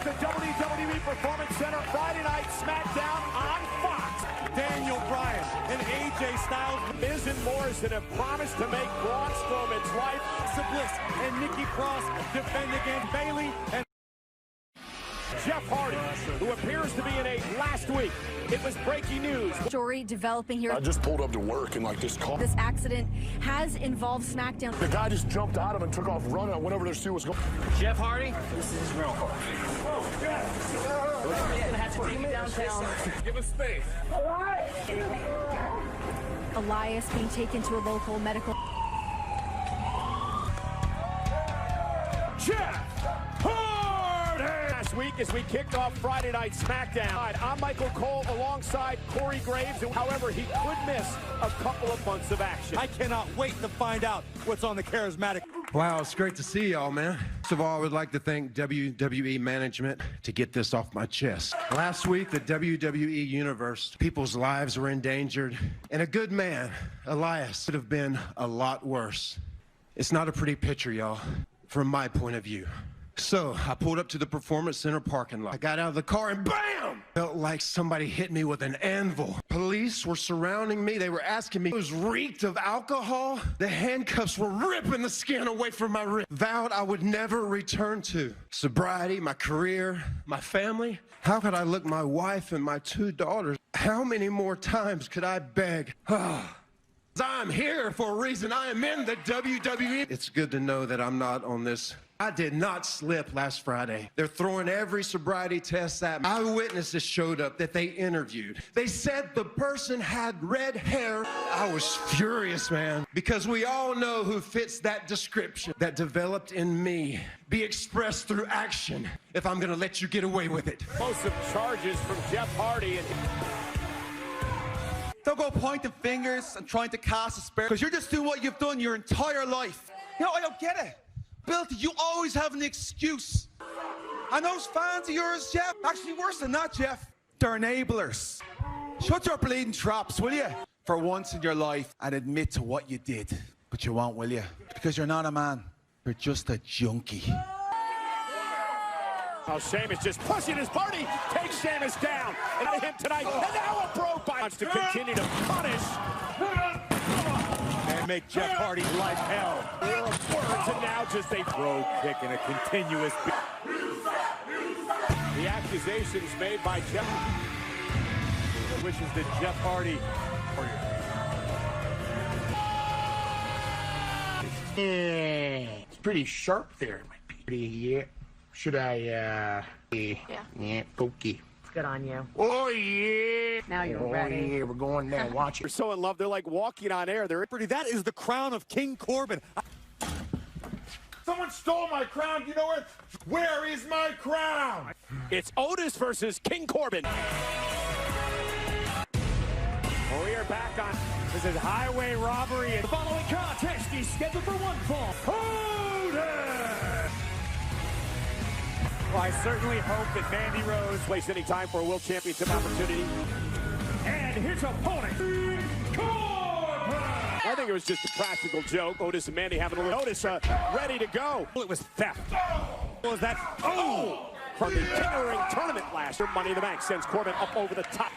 the WWE Performance Center Friday Night SmackDown on Fox. Daniel Bryan and AJ Styles, Miz and Morrison have promised to make Braun Strowman's life. Bliss and Nikki Cross defend against Bayley and Jeff Hardy, who appears to be in a last week. It was breaking news. Story developing here. I just pulled up to work and like this car. This accident has involved SmackDown. The guy just jumped out of him and took off running. I went over there to see what's going on. Jeff Hardy, this is his real car. We're gonna have to take you downtown. Give us space. Elias being taken to a local medical. Jeff Hardy! Last week as we kicked off Friday Night SmackDown. I'm Michael Cole alongside Corey Graves. However, he could miss a couple of months of action. I cannot wait to find out what's on the charismatic. Wow, it's great to see y'all, man. First of all, I would like to thank WWE management to get this off my chest. Last week, the WWE Universe, people's lives were endangered, and a good man, Elias, could have been a lot worse. It's not a pretty picture, y'all, from my point of view. So I pulled up to the Performance Center parking lot. I got out of the car and BAM! Felt like somebody hit me with an anvil. Police were surrounding me. They were asking me. It was reeked of alcohol. The handcuffs were ripping the skin away from my wrist. Vowed I would never return to sobriety, my career, my family. How could I look my wife and my 2 daughters? How many more times could I beg? I'm here for a reason. I am in the WWE. It's good to know that I'm not on this. I did not slip last Friday. They're throwing every sobriety test at me. Eyewitnesses showed up that they interviewed. They said the person had red hair. I was furious, man, because we all know who fits that description. That developed in me be expressed through action if I'm gonna let you get away with it. Explosive charges from Jeff Hardy. And Don't go pointing fingers and trying to cast a spare, because you're just doing what you've done your entire life. You know, I don't get it. Bilty, you always have an excuse. And those fans of yours, Jeff, actually worse than that, Jeff, they're enablers. Shut your bleeding traps, will you? For once in your life, and admit to what you did. But you won't, will you? Because you're not a man. You're just a junkie. oh, Sheamus just pushing his party. Takes Sheamus down. And out of him tonight. And now a broke by. Wants to continue to punish. And make Jeff Hardy's life hell. There are words and now just a throw kick and a continuous. The accusations made by Jeff. Wishes that Jeff Hardy. Yeah, it's pretty sharp there. Yeah. Should I, yeah, pokey. It's good on you. Oh, yeah. Now you're oh, ready. Yeah, we're going now. Watch They're it. so in love. They're like walking on air. They're Pretty, that is the crown of King Corbin. Someone stole my crown. You know what? Where is my crown? It's Otis versus King Corbin. Well, we are back on. This is highway robbery. And the following contest is scheduled for one fall. Otis! Well, I certainly hope that Mandy Rose wastes any time for a World Championship opportunity. And his opponent, Corbin! I think it was just a practical joke. Otis and Mandy having a little. Otis ready to go. It was theft. What was that? Oh! From the King of the Ring tournament last year, Money in the Bank sends Corbin up over the top.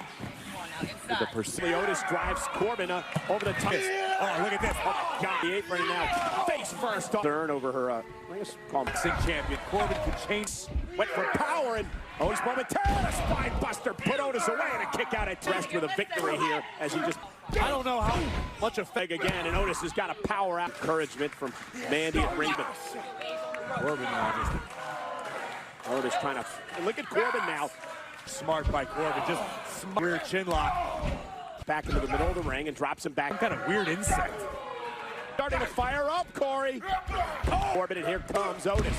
The pursuit. Otis drives Corbin over the top. Oh, look at this. Oh, my God. The apron now. Face first. Turn over her, I guess, boxing champion. Corbin could change. Went for power, and Otis momentarily a spine buster. Put Otis away, and a kick out at rest with a victory here as he just. I don't know how much of Feg again, and Otis has got a power out. Encouragement from Mandy and Raven. Corbin now just. Otis trying to. And look at Corbin now. Smart by Corbin, just weird chin lock. Back into the middle of the ring and drops him back. Some kind of weird insect. Starting to fire up, Corey. Corbin, and here comes Otis.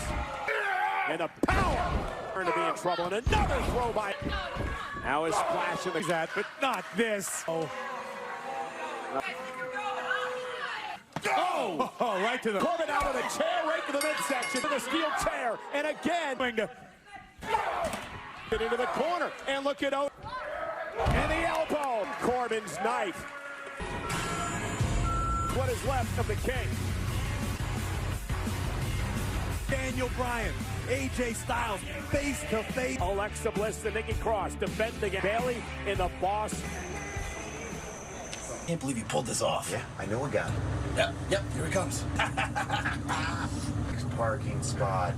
And the power. Turn to be in trouble, and another throw by. Now is splashing the that, but not this. Oh, right to the. Corbin out of the chair, right to the midsection. To the steel chair, and again. Into the corner, and look at Otis. And the elbow. Corbin's knife. What is left of the King? Daniel Bryan AJ Styles face to face. Alexa Bliss and Nikki Cross defending Bailey in the boss. Can't believe you pulled this off. Yeah, I know a guy. Yep, here he comes. Parking spot.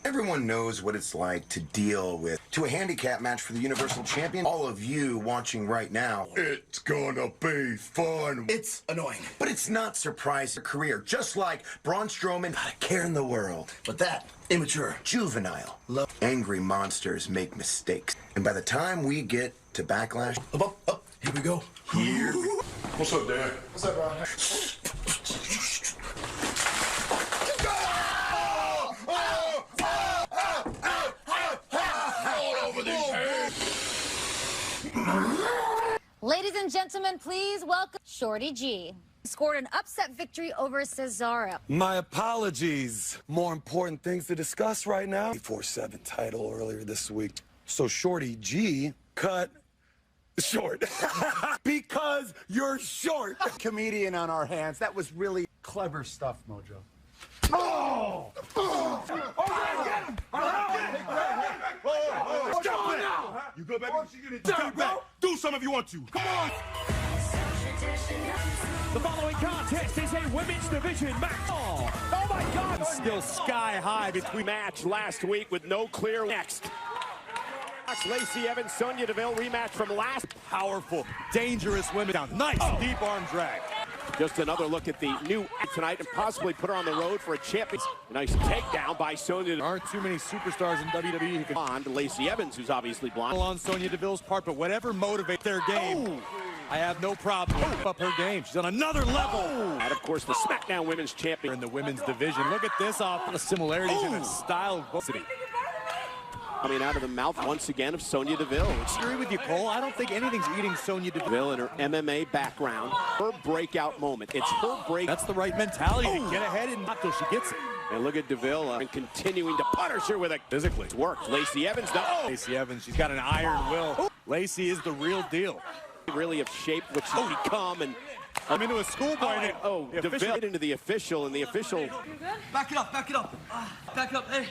Everyone knows what it's like to deal with a handicap match for the Universal Champion. All of you watching right now, It's gonna be fun. It's annoying. but it's not surprising. Career, just like Braun Strowman, not a care in the world. But that, immature. Juvenile. Angry monsters make mistakes. And by the time we get to Backlash, Up, here we go. Here. What's up, Dad? What's up, Ron? Ladies and gentlemen, please welcome Shorty G. Scored an upset victory over Cesaro. My apologies. More important things to discuss right now. 4-7 title earlier this week. So Shorty G cut short. Because you're short. Comedian on our hands. That was really clever stuff, Mojo. Oh! Oh! Get him! Stop it now! You good, baby? Stop back. Do some if you want to. Come on! The following contest is a women's division match. Oh my God! Still sky high between match last week with no clear next. Lacey Evans, Sonya Deville rematch from last. Powerful, dangerous women down. Nice deep arm drag. Just another look at the new tonight and possibly put her on the road for a champion. Nice takedown by Sonya. There aren't too many superstars in WWE who can On to Lacey Evans, who's obviously blonde. on Sonya Deville's part, but whatever motivates their game, I have no problem with up her game. She's on another level. And of course, the SmackDown Women's Champion In the women's division, look at this off the similarities in the style of both. coming out of the mouth once again of Sonya Deville. I agree with you, Cole. I don't think anything's eating Sonya Deville. Deville in her MMA background, her breakout moment. It's her break. That's the right mentality to get ahead and not till she gets it. And look at Deville and continuing to punish her with a physically. It's worked. Lacey Evans, Lacey Evans, she's got an iron will. Lacey is the real deal. really have shaped what she's become. And I'm into a schoolboy. Deville into the official, and the official. Back it up, back it up. Back it up, hey.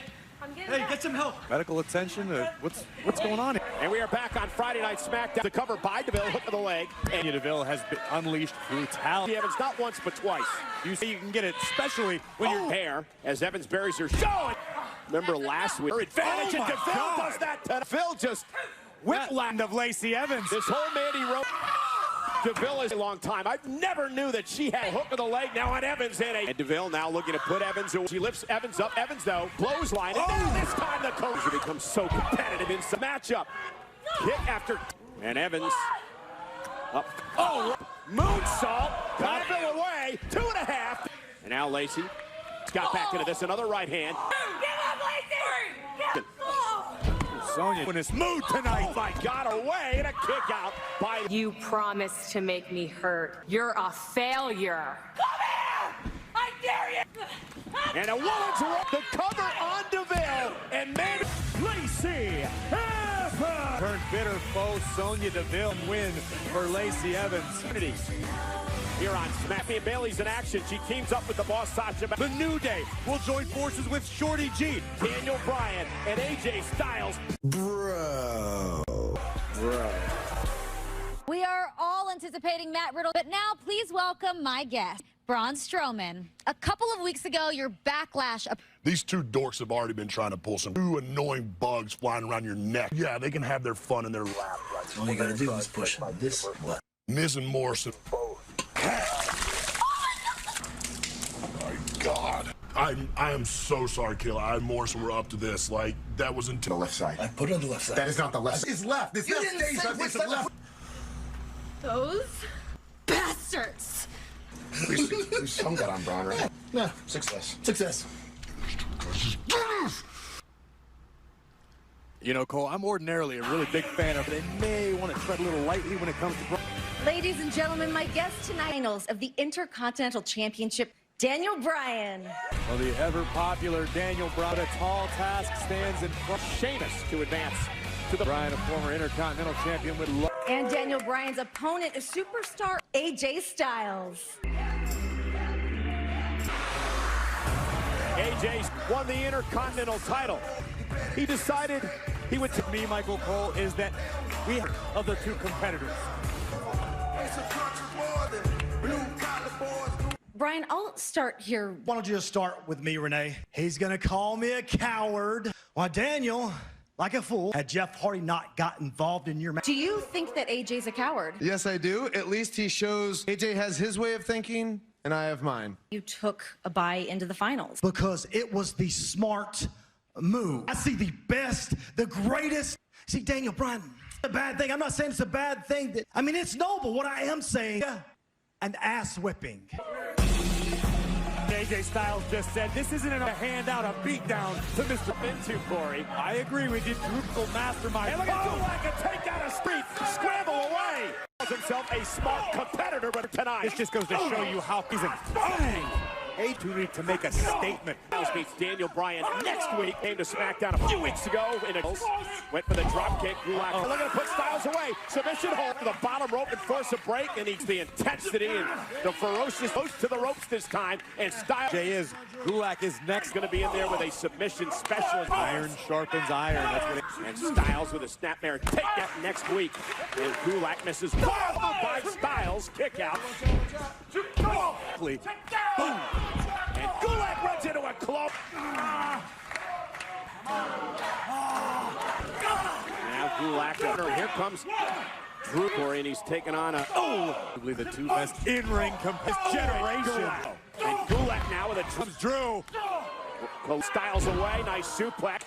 Hey, get some help. Medical attention. What's going on here? And we are back on Friday Night SmackDown. The cover by Deville, hook of the leg. And Deville has unleashed brutality. Evans not once but twice. You see, you can get it, especially when you're there as Evans buries her. Show it. Remember last week? Her advantage, and Deville does that. Deville just whipland of Lacey Evans. This whole Mandy Rose. Deville is a long time. I never knew that she had a hook of the leg now on Evans in a. And Deville now looking to put Evans away. She lifts Evans up. Evans, though, clothesline. And now this time the coach becomes so competitive in the matchup. Hit after. And Evans up. Moonsault. Got Deville away. 2.5. And now Lacey got back into this. Another right hand. Sonya in this mood tonight. My God, away and a kick out by. You promised to make me hurt. You're a failure. Come here! I dare you! And a woman's rope. The cover on Deville. And man, Lacey Evans. Turn bitter foe Sonya Deville win for Lacey Evans. Here on SmackDown, Bailey's in action. She teams up with the boss, Sasha. The New Day will join forces with Shorty G, Daniel Bryan, and AJ Styles. Bro. We are all anticipating Matt Riddle, but now please welcome my guest, Braun Strowman. A couple of weeks ago, your backlash. These two dorks have already been trying to pull some annoying bugs flying around your neck. Yeah, they can have their fun in their lap. Right? All you gotta do is push this button. Miz and Morrison both. My God. I am so sorry, Kayla. I and Morrison were up to this. Like, that was until the left side. I put it on the left side. That is not the left side. It's left. It's left. It's left. Those bastards. Whose son got on Braun, right? Yeah, success. You know, Cole, I'm ordinarily a really big fan of it. They may want to tread a little lightly when it comes to Braun. Ladies and gentlemen, my guest tonight, finals of the Intercontinental Championship, Daniel Bryan. Well, the ever-popular Daniel Bryan, a tall task stands in front. Sheamus to advance to the. Bryan, a former Intercontinental champion with luck. And Daniel Bryan's opponent is superstar AJ Styles. AJ won the Intercontinental title. He decided he would. To me, Michael Cole, is that we have of the two competitors. Brian, I'll start here. Why don't you just start with me, Renee? He's gonna call me a coward. Why, Daniel, like a fool, had Jeff Hardy not got involved in your match. Do you think that AJ's a coward? Yes, I do. At least he shows AJ has his way of thinking, and I have mine. You took a bye into the finals. Because it was the smart move. I see the best, the greatest. See, Daniel Bryan, a bad thing. I'm not saying it's a bad thing. I mean, it's noble. What I am saying, an ass whipping. AJ Styles just said this isn't a handout, a beatdown to Mr. Into Corey. I agree with you, truthful mastermind. And look at Gulak and take down a street, scramble away. Himself a smart competitor, but tonight. This just goes to show you how he's a opportunity to make a statement. Styles meets Daniel Bryan next week. Came to SmackDown a few weeks ago. Went for the drop kick. Gulak looking to put Styles away. Submission hold to the bottom rope and force a break. And he's the intensity and the ferocious close to the ropes this time. And Styles Gulak is next. Going to be in there with a submission specialist. Iron sharpens iron. That's what and Styles with a snapmare. Take that next week. And Gulak misses by Styles. Kick out. Boom. And Gulak runs into a club. Now Gulak, here comes Drew Corey, and he's taking on probably the two best in-ring generation. And Gulak now with a comes Drew. Styles away, nice suplex.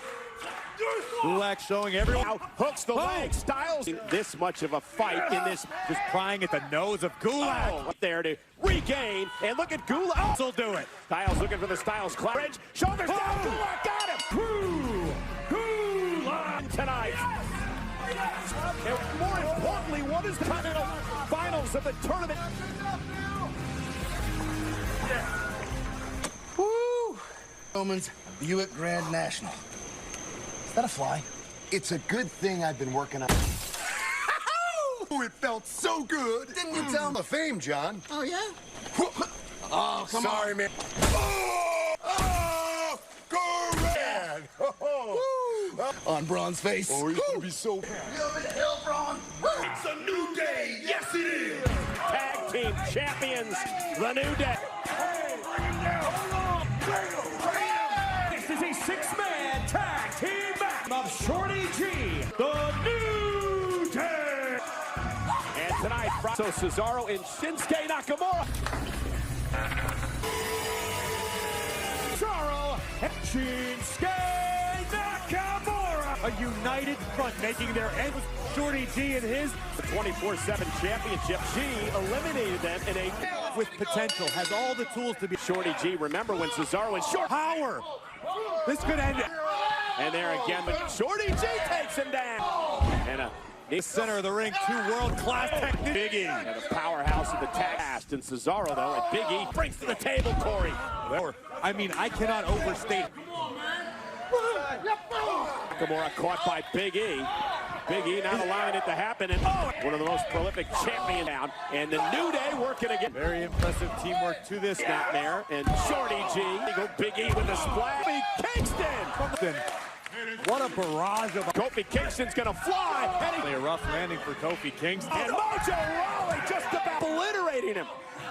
Gulak showing everyone. Now hooks the leg. Styles this much of a fight in this. Just prying at the nose of Gulak. Up there to regain. And look at Gulak. He'll do it. Styles looking for the Styles clutch. Shoulders down. Gulak got him. Gulak tonight. And more importantly, what is the Continental Finals of the tournament? Woo! Roman's Buick Grand National. Is that a fly? It's a good thing I've been working on. It felt so good. Didn't you tell him the fame, John? Oh, yeah? Oh, come on. Man. Oh, go red! On Braun's face. Oh, he's gonna be so... You over the hill, Braun? It's a new day. Yes, it is. Tag team champions, the New Day. This is a six-man tag team match of Shorty G, the New Day. And tonight, so Cesaro and Shinsuke Nakamura. Cesaro and Shinsuke Nakamura. A united front making their end with Shorty G and his 24/7 championship. G eliminated them in a with potential, has all the tools to be Shorty G. Remember when Cesaro and short power. This could end it. And there again, but Shorty G takes him down. And the center of the ring, two world-class techniques. Big E, and the powerhouse of the tag. And Cesaro, though, and Big E brings to the table, Corey. I mean, I cannot overstate. Nakamura caught by Big E. Big E not allowing it to happen, and one of the most prolific champions down. And the New Day working again. Very impressive teamwork to this snapmare. And Shorty G. Go Big E with the splash. Kingston. What a barrage of... Kofi Kingston's gonna fly. A rough landing for Kofi Kingston. And Mojo Rawley just about obliterating him.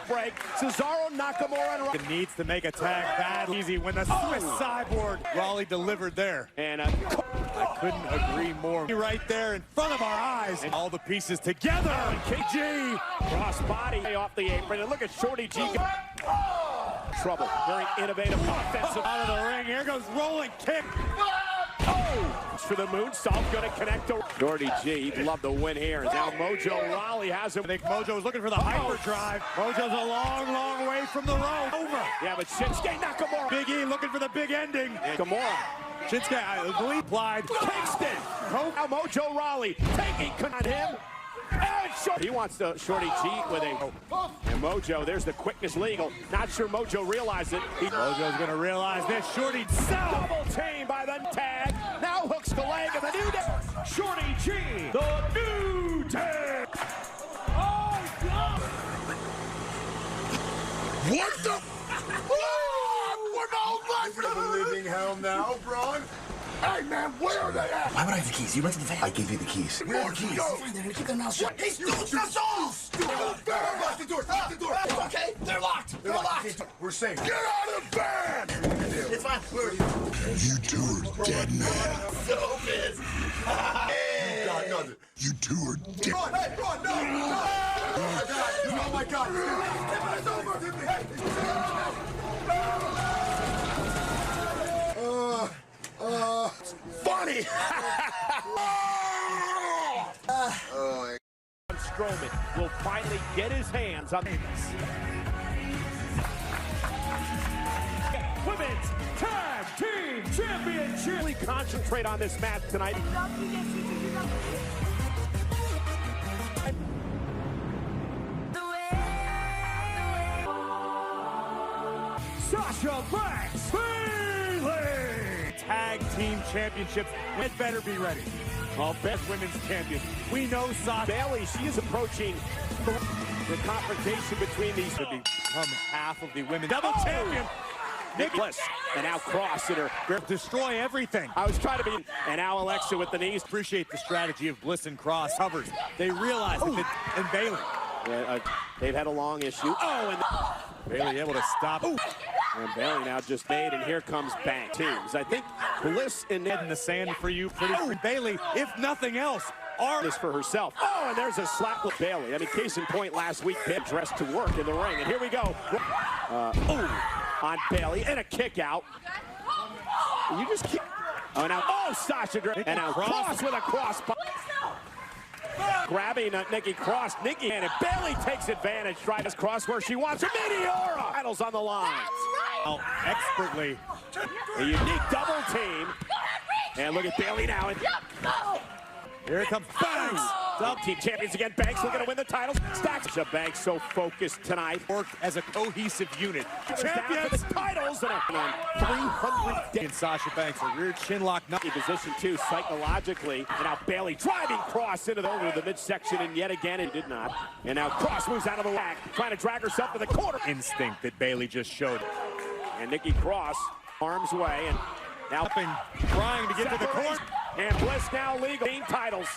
Break. Cesaro, Nakamura, and needs to make a tag bad easy when the Swiss cyborg Rawley delivered there. And I couldn't agree more. Right there in front of our eyes. And all the pieces together. KG. Cross body off the apron. And look at Shorty G. Trouble. Very innovative offensive. Out of the ring. Here goes rolling kick. For the moonsault, going to connect to Shorty G. He'd love to win here. Now Mojo Rawley has him. I think Mojo's looking for the hyperdrive. Mojo's a long, long way from the rope. Over. Yeah, but Shinsuke Nakamura. Big E looking for the big ending. Nakamura. Shinsuke, I believe, applied. Kingston. Now Mojo Rawley taking on him. And he wants to Shorty G with a... And Mojo, there's the quickness legal. Not sure Mojo realized it. Mojo's going to realize this. Shorty double team by the tag. Now hooks the leg of the New Day. Shorty G, the New take. What the? We're no life in the living hell now, Braun. Hey, man, where are they at? Why would I have the keys? You rented the van. I gave you the keys. Where are the keys? Fine, they're gonna keep their mouths shut. Hey, stupid, that's all! Lock the door, lock the door. It's okay, they're locked. They're locked. We're safe. Get out of the van! It's fine. Where are you? You two are dead, man. So pissed. You got nothing. You two are dead. Run, hey, run, no! Oh, my God. It's over. Funny! Strowman will finally get his hands on this. Women's Tag Team Championship. Really concentrate on this match tonight. Sasha Banks, Bayley. Tag Team Championships. It better be ready. All best women's champions. We know Sasha Bayley. She is approaching the confrontation between these to become half of the women's double champion. Nicholas and now Cross in her destroy everything. I was trying to be and now Alexa with the knees. Appreciate the strategy of Bliss and Cross hovers. They realize that and Bayley. Yeah, they've had a long issue. Oh, and Bayley able to stop. Ooh. And Bayley now just made, and here comes Banks. Teams. I think Bliss and Ned in the sand for you. Pretty Bayley, if nothing else, are this for herself. Oh, and there's a slap with Bayley. I mean, case in point, last week, Bayley dressed to work in the ring, and here we go. On Bayley, and a kick out. You just kick. Oh, now, Sasha, and now Cross with a cross. Grabbing Nikki Cross. Nikki and Bayley takes advantage. Tries to cross where she wants. A Meteora. Titles on the line. Oh, expertly. A unique double team. And look at Bayley now. Here comes Banks. Double team champions again. Banks looking to win the titles. Stacks. Banks so focused tonight. Work as a cohesive unit. Champions for the titles. And on 300 days. Sasha Banks, a rear chin lock. In position 2 psychologically. And now Bayley driving Cross into the midsection. And yet again it did not. And now Cross moves out of the whack. Trying to drag herself to the corner. Instinct that Bayley just showed. And Nikki Cross arms way. And now trying to get to the corner. And Bliss now legal. Team titles.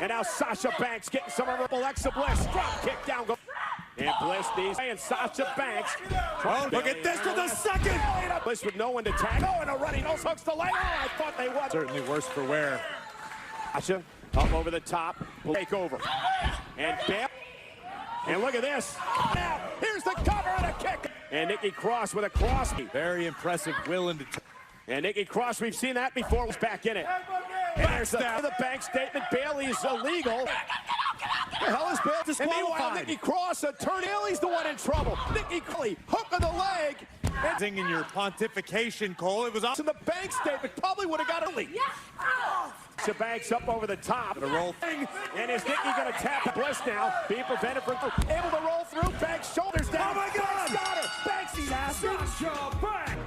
And now Sasha Banks getting some of her Alexa Bliss. Drop kick down. And Bliss these. And Sasha Banks. Oh, look at this to the second. Bliss with no one to tag. Oh, and a running nose hooks the leg. Oh, I thought they would. Certainly worse for wear. Sasha up over the top. Take over. And bam. And look at this. Now, here's the cover and a kick. And Nikki Cross with a cross. Very impressive will and and Nikki Cross, we've seen that before, was back in it. And there's the bank statement. Bayley is illegal. The hell is Bayley disqualified? And meanwhile, Nikki Cross, Bayley's the one in trouble. Nikki Clay, hook of the leg. And in your pontification, Cole, it was awesome. The bank statement probably would have got early. So Banks up over the top. The roll thing. And is Nikki going to tap Bliss now? Being prevented from able to roll through. Banks shoulders down. Oh my God! Banks got her. Banks, he's asking. Sasha Banks.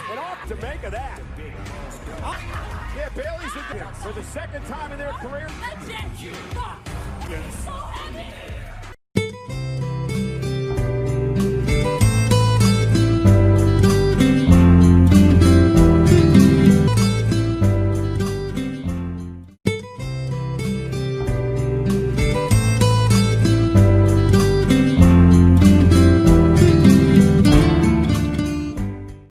And off to make of that. Yeah, Bayley's for the second time in their career.